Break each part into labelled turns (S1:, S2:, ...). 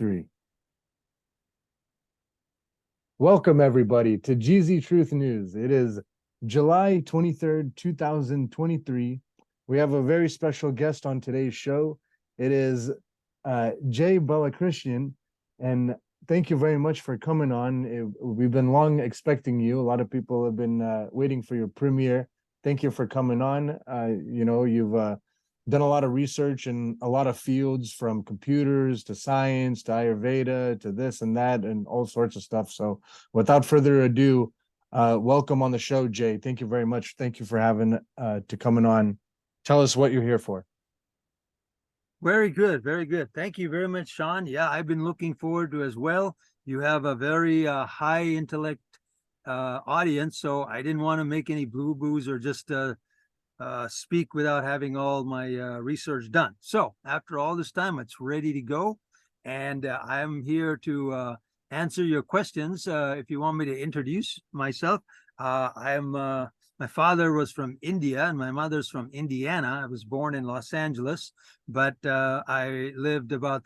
S1: three. Welcome, everybody, to GZ Truth News. It is July 23rd, 2023. We have a very special guest on today's show. It is Jay Balakrishan, and thank you very much for coming on. We've been long expecting you. A lot of people have been waiting for your premiere. Thank you for coming on. You've done a lot of research in a lot of fields, from computers to science to Ayurveda to this and that and all sorts of stuff. So without further ado, welcome on the show, Jay. Thank you very much. Thank you for having to coming on. Tell us what you're here for.
S2: Very good. Very good. Thank you very much, Sean. Yeah, I've been looking forward to as well. You have a very high intellect audience, so I didn't want to make any boo-boos or just speak without having all my research done. So after all this time, it's ready to go. And I'm here to answer your questions. If you want me to introduce myself, my father was from India and my mother's from Indiana. I was born in Los Angeles, but I lived about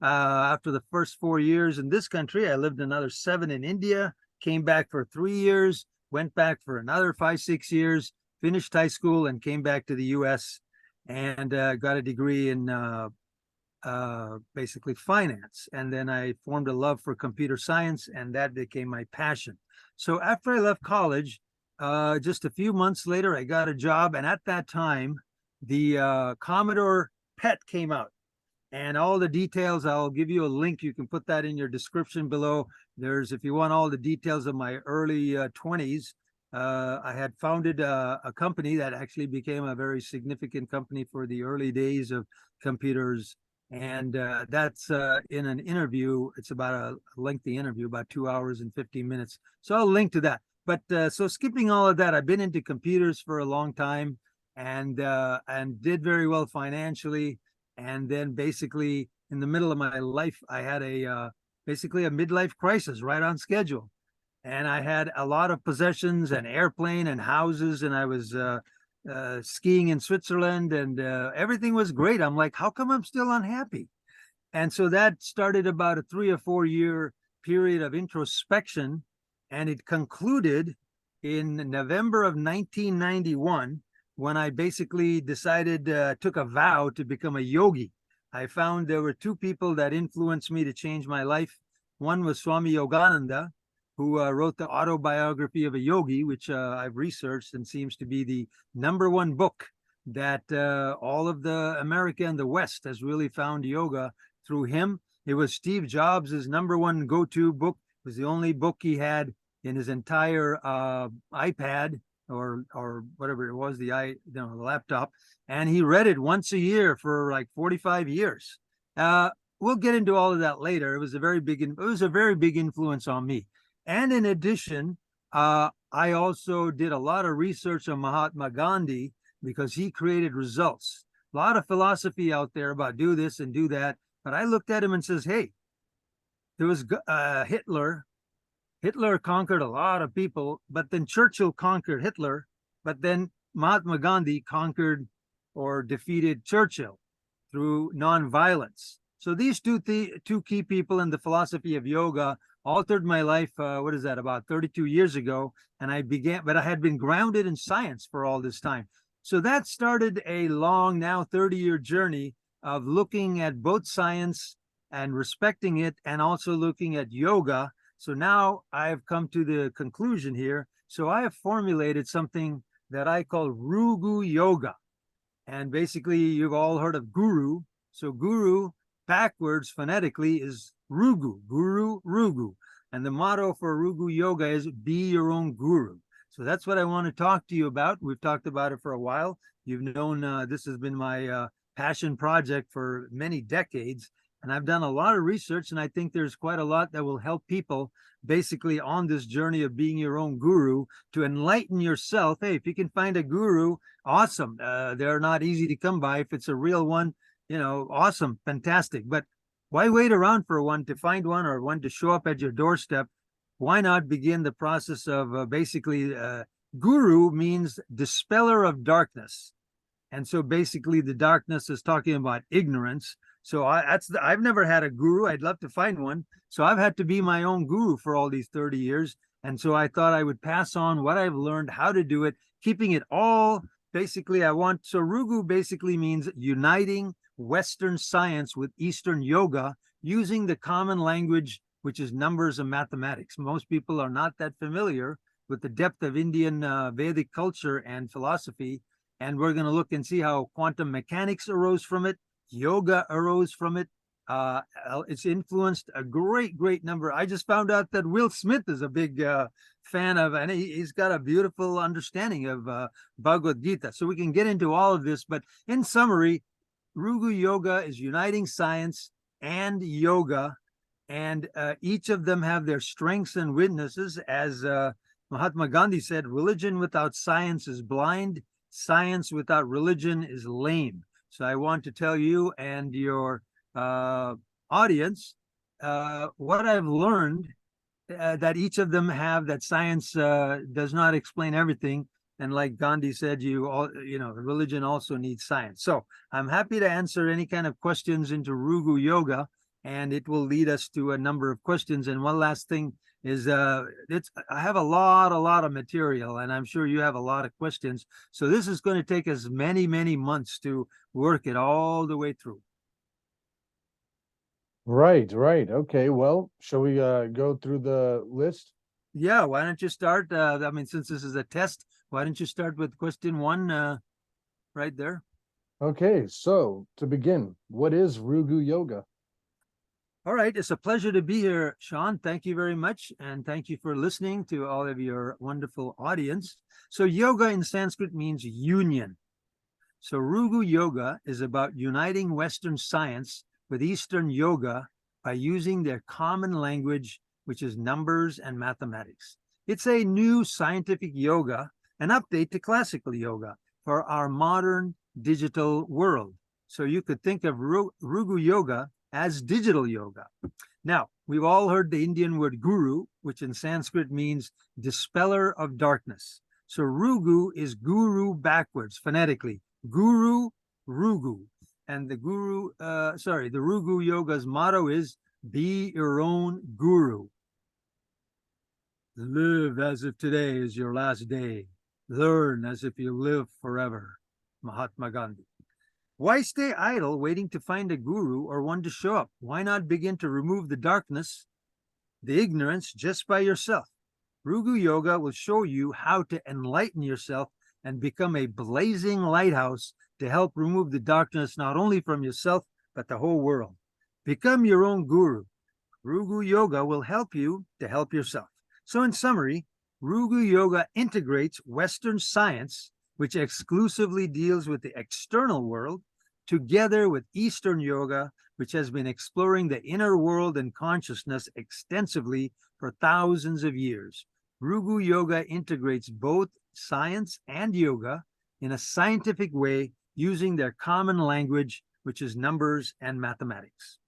S2: after the first 4 years in this country, I lived another 7 in India, came back for 3 years, went back for another 5, 6 years, finished high school and came back to the U.S. and got a degree in basically finance. And then I formed a love for computer science, and that became my passion. So after I left college, just a few months later, I got a job. And at that time, the Commodore PET came out. And all the details, I'll give you a link. You can put that in your description below. If you want all the details of my early 20s, I had founded a company that actually became a very significant company for the early days of computers. And that's in an interview. It's about a lengthy interview, about 2 hours and 15 minutes. So I'll link to that. But so skipping all of that, I've been into computers for a long time and did very well financially. And then basically in the middle of my life, I had basically a midlife crisis right on schedule. And I had a lot of possessions, an airplane and houses, and I was skiing in Switzerland, and everything was great. I'm like, how come I'm still unhappy? And so that started about a 3 or 4 year period of introspection, and it concluded in November of 1991 when I basically took a vow to become a yogi. I found there were 2 people that influenced me to change my life. One was Swami Yogananda, who wrote the Autobiography of a Yogi, which I've researched and seems to be the #1 book that all of America and the West has really found yoga through him. It was Steve Jobs' #1 go-to book. It was the only book he had in his entire iPad or whatever it was, the laptop, and he read it once a year for like 45 years. We'll get into all of that later. It was a very big influence on me. And in addition, I also did a lot of research on Mahatma Gandhi because he created results. A lot of philosophy out there about do this and do that. But I looked at him and says, hey, there was Hitler. Hitler conquered a lot of people, but then Churchill conquered Hitler, but then Mahatma Gandhi conquered or defeated Churchill through nonviolence. So these two key people in the philosophy of yoga altered my life, about 32 years ago. And but I had been grounded in science for all this time. So that started a long, now 30-year journey of looking at both science and respecting it, and also looking at yoga. So now I've come to the conclusion here. So I have formulated something that I call Rugu Yoga. And basically, you've all heard of guru. So guru backwards phonetically is Rugu, Guru, Rugu. And the motto for Rugu Yoga is be your own guru. So that's what I want to talk to you about. We've talked about it for a while. You've known this has been my passion project for many decades. And I've done a lot of research, and I think there's quite a lot that will help people basically on this journey of being your own guru to enlighten yourself. Hey, if you can find a guru, awesome. They're not easy to come by. If it's a real one, awesome, fantastic. But why wait around for one to find one or one to show up at your doorstep? Why not begin the process of basically guru means dispeller of darkness. And so basically the darkness is talking about ignorance. So I've never had a guru. I'd love to find one. So I've had to be my own guru for all these 30 years. And so I thought I would pass on what I've learned, how to do it, keeping it all basically. So Rugu basically means uniting Western science with Eastern yoga using the common language, which is numbers and mathematics. Most people are not that familiar with the depth of Indian Vedic culture and philosophy. And we're going to look and see how quantum mechanics arose from it, yoga arose from it. It's influenced a great number. I just found out that Will Smith is a big fan of, and he's got a beautiful understanding of Bhagavad Gita. So we can get into all of this, but in summary, Rugu Yoga is uniting science and yoga, and each of them have their strengths and weaknesses. As Mahatma Gandhi said, religion without science is blind, science without religion is lame. So I want to tell you and your audience what I've learned that each of them have, that science does not explain everything. And like Gandhi said, religion also needs science. So I'm happy to answer any kind of questions into Rugu Yoga, and it will lead us to a number of questions. And one last thing is I have a lot of material, and I'm sure you have a lot of questions. So this is going to take us many months to work it all the way through.
S1: Right. Okay, well, shall we go through the list?
S2: Yeah, why don't you start? Since this is a test, why don't you start with question one right there?
S1: Okay, so to begin, what is Rugu Yoga?
S2: All right, it's a pleasure to be here, Sean. Thank you very much, and thank you for listening to all of your wonderful audience. So yoga in Sanskrit means union. So Rugu Yoga is about uniting Western science with Eastern yoga by using their common language, which is numbers and mathematics. It's a new scientific yoga, an update to classical yoga for our modern digital world. So you could think of Rugu Yoga as digital yoga. Now, we've all heard the Indian word guru, which in Sanskrit means dispeller of darkness. So Rugu is guru backwards, phonetically. Guru, Rugu. And the Rugu Yoga's motto is be your own guru. Live as if today is your last day. Learn as if you live forever. Mahatma Gandhi. Why stay idle waiting to find a guru or one to show up? Why not begin to remove the darkness, the ignorance, just by yourself? Rugu Yoga will show you how to enlighten yourself and become a blazing lighthouse to help remove the darkness not only from yourself, but the whole world. Become your own guru. Rugu Yoga will help you to help yourself. So in summary, Rugu Yoga integrates Western science, which exclusively deals with the external world, together with Eastern yoga, which has been exploring the inner world and consciousness extensively for thousands of years. Rugu Yoga integrates both science and yoga in a scientific way using their common language, which is numbers and mathematics.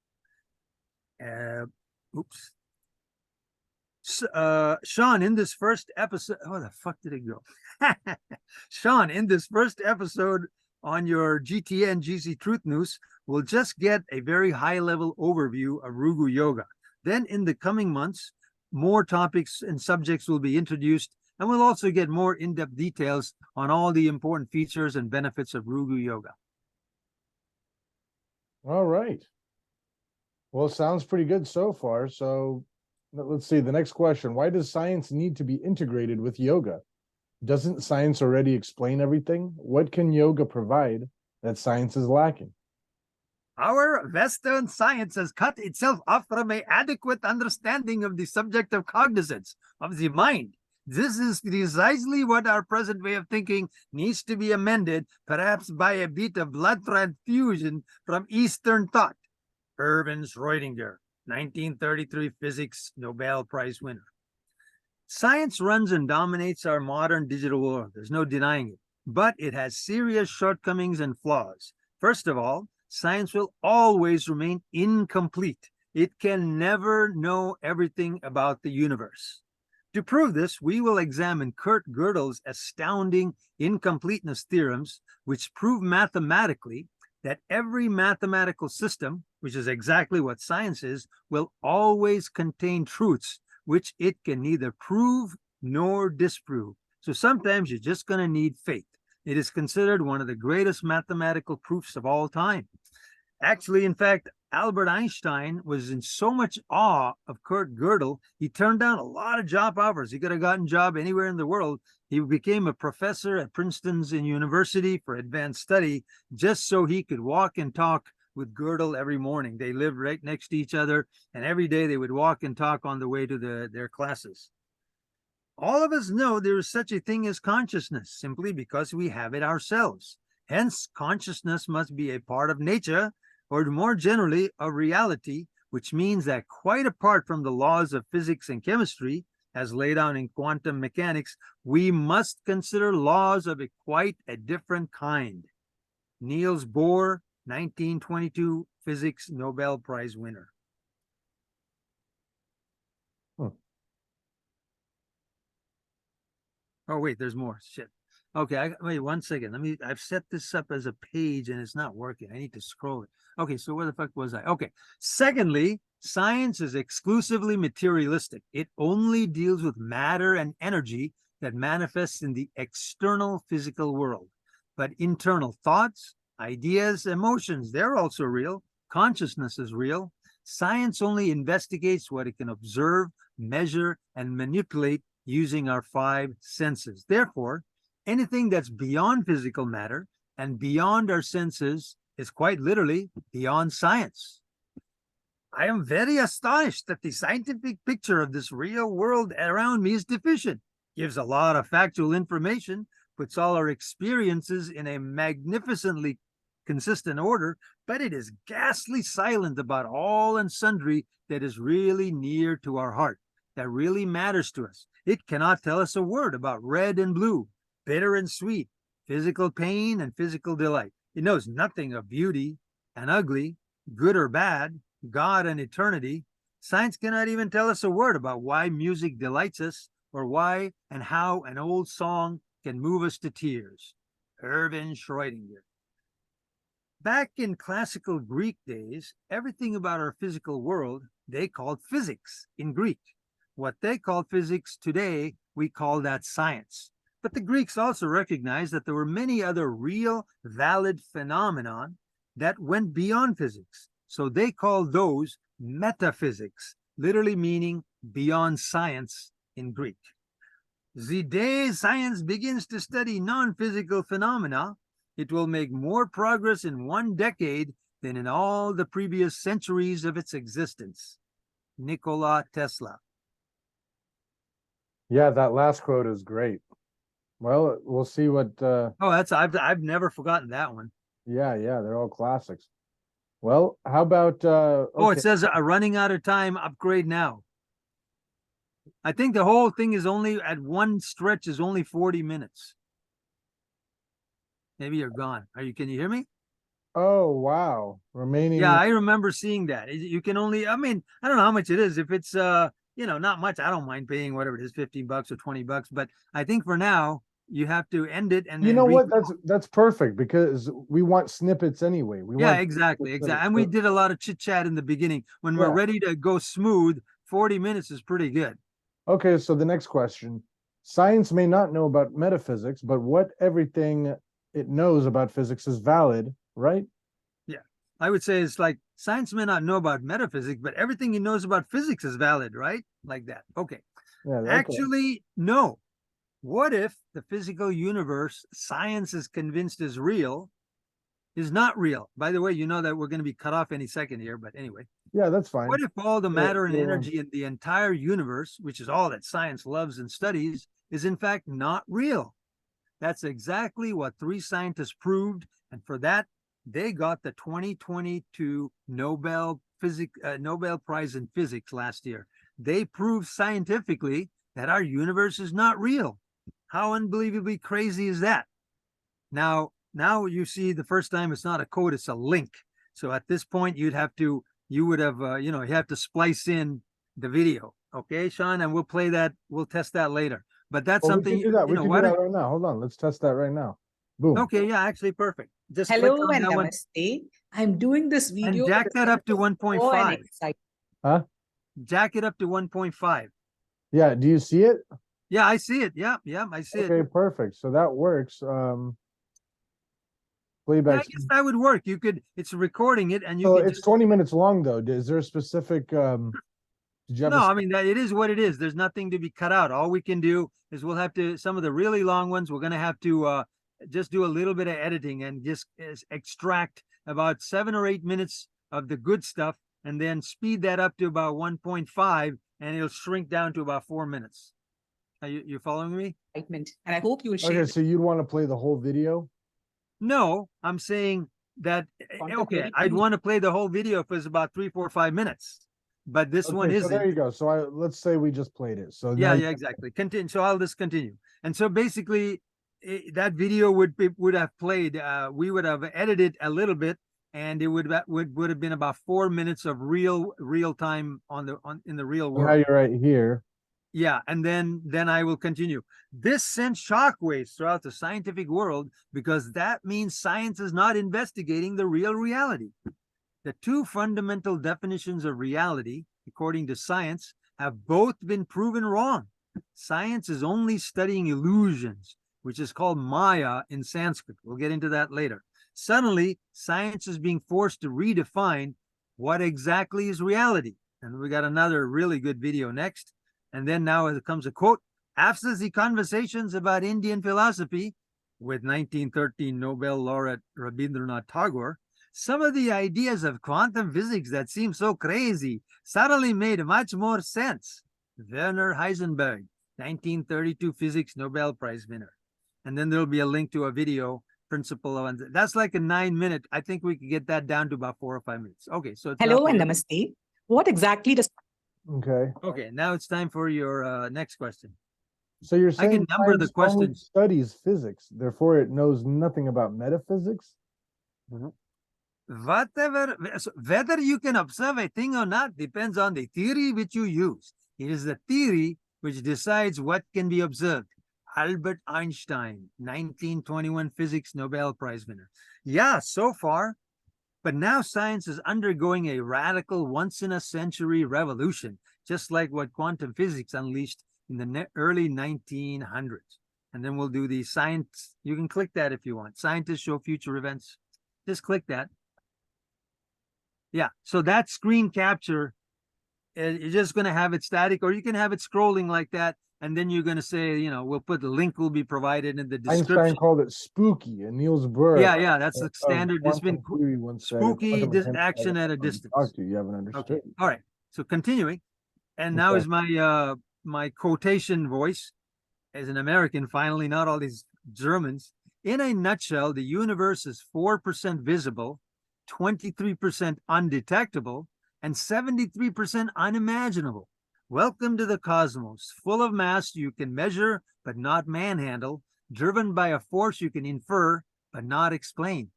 S2: Sean, in this first episode, oh, the fuck did it go? Sean, in this first episode on your GTN GC Truth News, we'll just get a very high-level overview of Rugu Yoga. Then in the coming months, more topics and subjects will be introduced, and we'll also get more in-depth details on all the important features and benefits of Rugu Yoga.
S1: All right. Well, sounds pretty good so far. So let's see, the next question. Why does science need to be integrated with yoga? Doesn't science already explain everything? What can yoga provide that science is lacking?
S2: Our Western science has cut itself off from an adequate understanding of the subject of cognizance, of the mind. This is precisely what our present way of thinking needs to be amended, perhaps by a bit of blood transfusion from Eastern thought. Erwin Schrödinger, 1933 physics Nobel Prize winner. Science runs and dominates our modern digital world. There's no denying it, but it has serious shortcomings and flaws. First of all, science will always remain incomplete. It can never know everything about the universe. To prove this, we will examine Kurt Gödel's astounding incompleteness theorems, which prove mathematically that every mathematical system, which is exactly what science is, will always contain truths which it can neither prove nor disprove. So sometimes you're just going to need faith. It is considered one of the greatest mathematical proofs of all time. Actually, in fact, Albert Einstein was in so much awe of Kurt Gödel, he turned down a lot of job offers. He could have gotten a job anywhere in the world. He became a professor at Princeton's University for advanced study just so he could walk and talk with Gödel every morning. They lived right next to each other, and every day they would walk and talk on the way to their classes. All of us know there is such a thing as consciousness simply because we have it ourselves. Hence, consciousness must be a part of nature, or more generally, a reality, which means that quite apart from the laws of physics and chemistry, as laid down in quantum mechanics, we must consider laws of quite a different kind. Niels Bohr, 1922 Physics Nobel Prize winner. Oh, wait, there's more. Shit. Okay, wait 1 second. I've set this up as a page and it's not working. I need to scroll it. Okay, so where the fuck was I? Okay. Secondly, science is exclusively materialistic. It only deals with matter and energy that manifests in the external physical world. But internal thoughts, ideas, emotions, they're also real. Consciousness is real. Science only investigates what it can observe, measure, and manipulate using our 5 senses. Therefore, anything that's beyond physical matter and beyond our senses is quite literally beyond science. I am very astonished that the scientific picture of this real world around me is deficient. Gives a lot of factual information, puts all our experiences in a magnificently consistent order, but it is ghastly silent about all and sundry that is really near to our heart, that really matters to us. It cannot tell us a word about red and blue, bitter and sweet, physical pain and physical delight. It knows nothing of beauty and ugly, good or bad, God and eternity. Science cannot even tell us a word about why music delights us or why and how an old song can move us to tears. Erwin Schrödinger. Back in classical Greek days, everything about our physical world, they called physics in Greek. What they call physics today, we call that science. But the Greeks also recognized that there were many other real, valid phenomena that went beyond physics. So they called those metaphysics, literally meaning beyond science in Greek. The day science begins to study non-physical phenomena, it will make more progress in 1 decade than in all the previous centuries of its existence. Nikola Tesla.
S1: Yeah, that last quote is great. Well, we'll see what
S2: I've never forgotten that one.
S1: yeah, they're all classics. Well, how about
S2: Oh, it says running out of time, upgrade now. I think the whole thing is only at one stretch is only 40 minutes. Maybe you're gone. Can you hear me?
S1: Oh, wow. Remaining.
S2: Yeah, I remember seeing that. You can only, I mean, I don't know how much it is. If it's not much, I don't mind paying whatever it is, $15 or $20. But I think for now, you have to end it and
S1: You
S2: then
S1: know what? That's perfect because we want snippets anyway.
S2: Exactly. And we did a lot of chit chat in the beginning. When we're ready to go smooth, 40 minutes is pretty good.
S1: Okay, so the next question. Science may not know about metaphysics, but what everything it knows about physics is valid, right?
S2: Yeah. I would say it's like science may not know about metaphysics, but everything he knows about physics is valid, right? Like that. Okay.
S1: Yeah, okay.
S2: Actually, no. What if the physical universe science is convinced is real, is not real? By the way, you know that we're going to be cut off any second here, but anyway.
S1: Yeah, that's fine.
S2: What if all the matter and energy in the entire universe, which is all that science loves and studies, is in fact not real? That's exactly what 3 scientists proved, and for that, they got the 2022 Nobel Prize in Physics last year. They proved scientifically that our universe is not real. How unbelievably crazy is that? Now you see the first time it's not a code, it's a link. So at this point, you would have you have to splice in the video. Okay, Sean, and we'll test that later. But that's something
S1: we can do that. We can do that right now. Hold on, let's test that right now. Boom.
S2: Okay, yeah, actually perfect. Just click
S3: Hello
S2: on
S3: and
S2: that one
S3: namaste. I'm doing this
S2: and
S3: video
S2: jack
S3: with
S2: that up to
S3: awe and
S2: 1.5.
S3: excitement.
S1: Huh?
S2: Jack it up to 1.5.
S1: Yeah. Do you see it?
S2: Yeah, I see it. Yeah, yeah, I see it.
S1: Okay, perfect. So that works.
S2: Yeah,
S1: Playback.
S2: I guess that would work. You could, it's recording it and you
S1: So
S2: could
S1: it's
S2: just,
S1: 20 minutes long though. Is there a specific did you have
S2: no,
S1: a
S2: I mean, that it is what it is. There's nothing to be cut out. All we can do is we'll have to, some of the really long ones, we're going to have to just do a little bit of editing and just extract about 7 or 8 minutes of the good stuff and then speed that up to about 1.5 and it'll shrink down to about 4 minutes. Are you following me?
S3: And I hope you will share
S1: Okay,
S3: this
S1: so you'd want to play the whole video?
S2: No, I'm saying that,
S3: content
S2: okay,
S3: very
S2: I'd
S3: soon.
S2: want to play the whole video if it's about 3, 4, 5 minutes, but this one
S1: Okay, so there
S2: isn't.
S1: you go. So let's say we just played it. So now
S2: Yeah,
S1: you-
S2: yeah, exactly. Continue. So I'll just continue. And so basically, that video would have played. We would have edited a little bit, and it would have been about 4 minutes of real time in the real
S1: so now
S2: world.
S1: you're right here.
S2: Yeah, and then I will continue. This sends shockwaves throughout the scientific world because that means science is not investigating the real reality. The two fundamental definitions of reality, according to science, have both been proven wrong. Science is only studying illusions, which is called Maya in Sanskrit. We'll get into that later. Suddenly, science is being forced to redefine what exactly is reality. And we got another really good video next. And then now it comes a quote, after the conversations about Indian philosophy with 1913 Nobel laureate Rabindranath Tagore, some of the ideas of quantum physics that seem so crazy suddenly made much more sense. Werner Heisenberg, 1932 physics Nobel Prize winner. And then there'll be a link to a video principle of, that's like a 9-minute. I think we could get that down to about 4 or 5 minutes. Okay, so it's
S3: Hello and namaste. What exactly does
S1: Okay.
S2: okay, now it's time for your next question.
S1: So you're
S2: I
S1: saying
S2: can number the
S1: science only
S2: questions.
S1: studies physics, therefore it knows nothing about metaphysics?
S2: Whether you can observe a thing or not depends on the theory which you use. It is the theory which decides what can be observed. Albert Einstein, 1921 physics Nobel Prize winner. Yeah, so far. But now science is undergoing a radical once-in-a-century revolution, just like what quantum physics unleashed in the early 1900s. And then we'll do the science. You can click that if you want. Scientists show future events. Just click that. Yeah, so that screen capture, you're just going to have it static, or you can have it scrolling like that. And then you're going to say, you know, we'll put the link will be provided in the description.
S1: Einstein called it spooky, and Niels Bohr.
S2: Yeah, that's the standard. It's been spooky action at a distance.
S1: Talk to you haven't understood.
S2: Okay, all right. So continuing, and now
S1: Okay.
S2: is my my quotation voice as an American. Finally, not all these Germans. In a nutshell, the universe is 4% visible, 23% undetectable, and 73% unimaginable. Welcome to the cosmos, full of mass you can measure but not manhandle, driven by a force you can infer but not explain.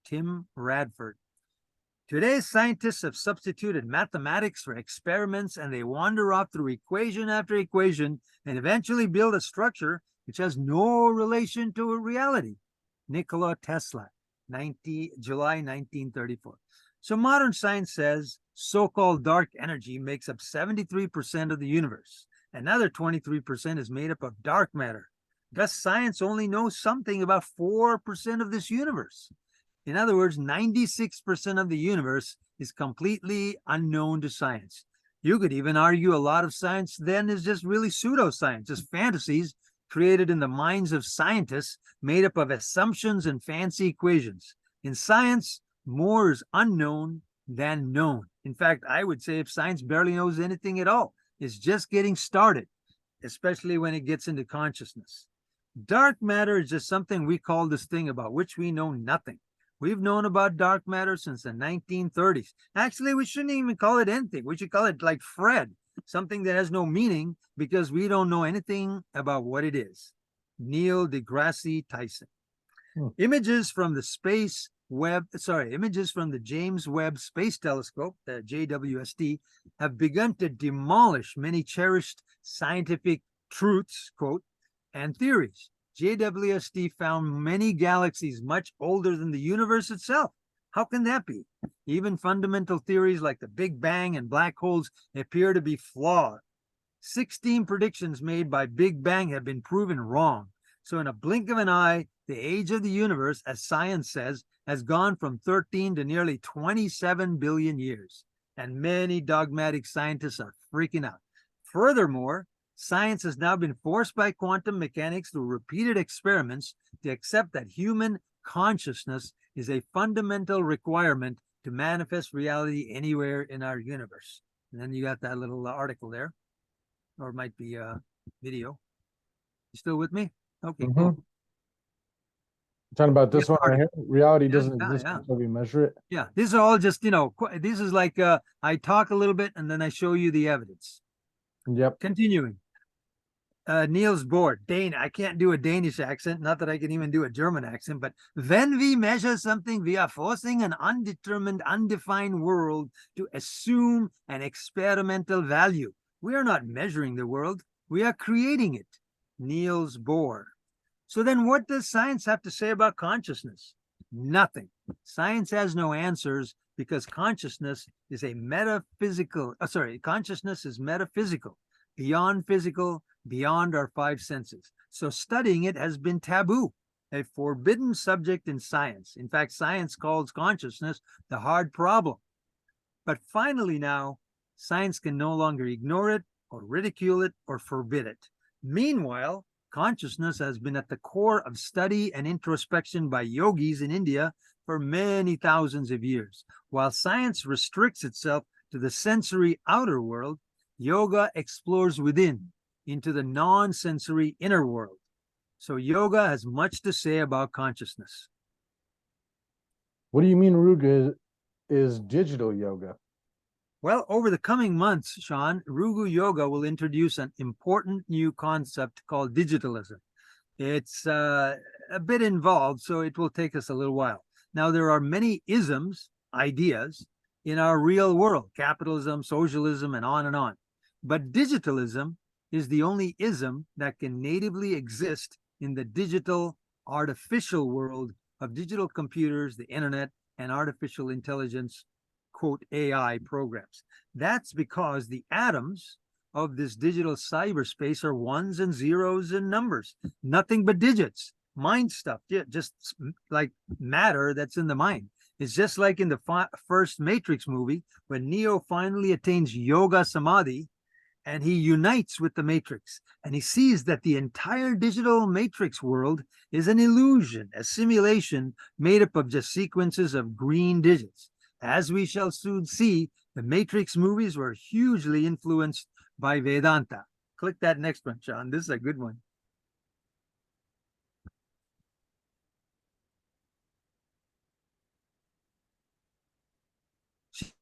S2: Tim Radford. Today's scientists have substituted mathematics for experiments, and they wander off through equation after equation and eventually build a structure which has no relation to a reality. Nikola Tesla, July 1934. So modern science says so-called dark energy makes up 73% of the universe. Another 23% is made up of dark matter. Thus, science only knows something about 4% of this universe. In other words, 96% of the universe is completely unknown to science. You could even argue a lot of science then is just really pseudoscience, just fantasies created in the minds of scientists made up of assumptions and fancy equations. In science, more is unknown than known. In fact, I would say if science barely knows anything at all, it's just getting started, especially when it gets into consciousness. Dark matter is just something we call this thing about which we know nothing. We've known about dark matter since the 1930s. Actually, we shouldn't even call it anything. We should call it like Fred, something that has no meaning because we don't know anything about what it is. Neil deGrasse Tyson. Images from the James Webb Space Telescope, the JWST, have begun to demolish many cherished scientific truths, quote, and theories. JWST found many galaxies much older than the universe itself. How can that be? Even fundamental theories like the Big Bang and black holes appear to be flawed. 16 predictions made by Big Bang have been proven wrong. So in a blink of an eye, the age of the universe, as science says, has gone from 13 to nearly 27 billion years. And many dogmatic scientists are freaking out. Furthermore, science has now been forced by quantum mechanics through repeated experiments to accept that human consciousness is a fundamental requirement to manifest reality anywhere in our universe. And then you got that little article there, or it might be a video. You still with me? Okay, cool.
S1: Mhm. Talking about this
S2: Yeah,
S1: one right here. Reality
S2: Yeah,
S1: doesn't
S2: yeah,
S1: exist
S2: yeah.
S1: until we measure it.
S2: Yeah, these are all just, this is like I talk a little bit and then I show you the evidence.
S1: Yep.
S2: Continuing. Niels Bohr, Dane. I can't do a Danish accent, not that I can even do a German accent, but when we measure something, we are forcing an undetermined, undefined world to assume an experimental value. We are not measuring the world, we are creating it. Niels Bohr. So then what does science have to say about consciousness? Nothing. Science has no answers because consciousness is a metaphysical, consciousness is metaphysical, beyond physical, beyond our five senses. So studying it has been taboo, a forbidden subject in science. In fact, science calls consciousness the hard problem. But finally now, science can no longer ignore it or ridicule it or forbid it. Meanwhile, consciousness has been at the core of study and introspection by yogis in India for many thousands of years. While science restricts itself to the sensory outer world, yoga explores within into the non-sensory inner world. So yoga has much to say about consciousness.
S1: What do you mean Ruga is digital yoga?
S2: Well, over the coming months, Sean, Rugu Yoga will introduce an important new concept called digitalism. It's a bit involved, so it will take us a little while. Now, there are many isms, ideas, in our real world, capitalism, socialism, and on and on. But digitalism is the only ism that can natively exist in the digital, artificial world of digital computers, the internet, and artificial intelligence, quote, AI programs. That's because the atoms of this digital cyberspace are ones and zeros and numbers, nothing but digits, mind stuff, just like matter that's in the mind. It's just like in the first Matrix movie, when Neo finally attains yoga samadhi and he unites with the Matrix and he sees that the entire digital Matrix world is an illusion, a simulation made up of just sequences of green digits. As we shall soon see, the Matrix movies were hugely influenced by Vedanta. Click that next one, Sean. This is a good one.